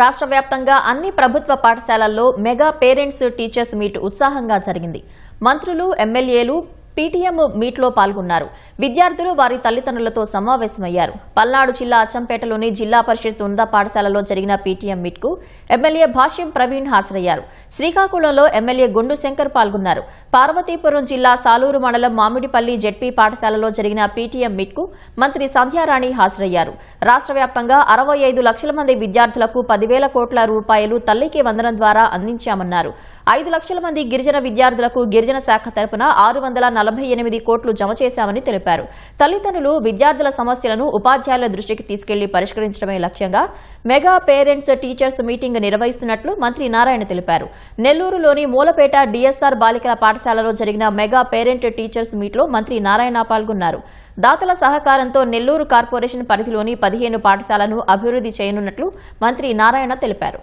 రాష్ట్ర వ్యాప్తంగా అన్ని ప్రభుత్వ పాఠశాలల్లో మెగా పేరెంట్స్ టీచర్స్ మీట్ ఉత్సాహంగా జరిగింది. మంత్రులు, ఎమ్మెల్యేలు పీటీఎం మీట్లో పాల్గొన్నారు. విద్యార్థులు వారి తల్లిదండ్రులతో సమావేశమయ్యారు. పల్నాడు జిల్లా అచ్చంపేటలోని జిల్లా పరిషత్ ఉన్నత పాఠశాలలో జరిగిన పీటీఎం మీట్కు ఎమ్మెల్యే భాష్యం ప్రవీణ్ హాజరయ్యారు. శ్రీకాకుళంలో ఎమ్మెల్యే గొండు శంకర్ పాల్గొన్నారు. పార్వతీపురం జిల్లా సాలూరు మండలం మామిడిపల్లి జెడ్పీ పాఠశాలలో జరిగిన పీటీఎం మీట్కు మంత్రి సంధ్యారాణి హాజరయ్యారు. రాష్ట్ర వ్యాప్తంగా 65 లక్షల మంది విద్యార్థులకు 10,000 కోట్ల రూపాయలు తల్లికి వందనం ద్వారా అందించామన్నారు. 5 లక్షల మంది గిరిజన విద్యార్థులకు గిరిజన శాఖ తరపున 648 కోట్లు జమ చేశామని తెలిపారు. తల్లిదండ్రులు విద్యార్థుల సమస్యలను ఉపాధ్యాయుల దృష్టికి తీసుకెళ్లి పరిష్కరించడమే లక్ష్యంగా మెగా పేరెంట్స్ టీచర్స్ మీటింగ్ నిర్వహిస్తున్నట్లు మంత్రి నారాయణ తెలిపారు. నెల్లూరులోని మూలపేట డిఎస్ఆర్ బాలికల పాఠశాలలో జరిగిన మెగా పేరెంట్ టీచర్స్ మీట్లో మంత్రి నారాయణ పాల్గొన్నారు. దాతల సహకారంతో నెల్లూరు కార్పొరేషన్ పరిధిలోని 15 పాఠశాలను అభివృద్ధి చేయనున్నట్లు మంత్రి నారాయణ తెలిపారు.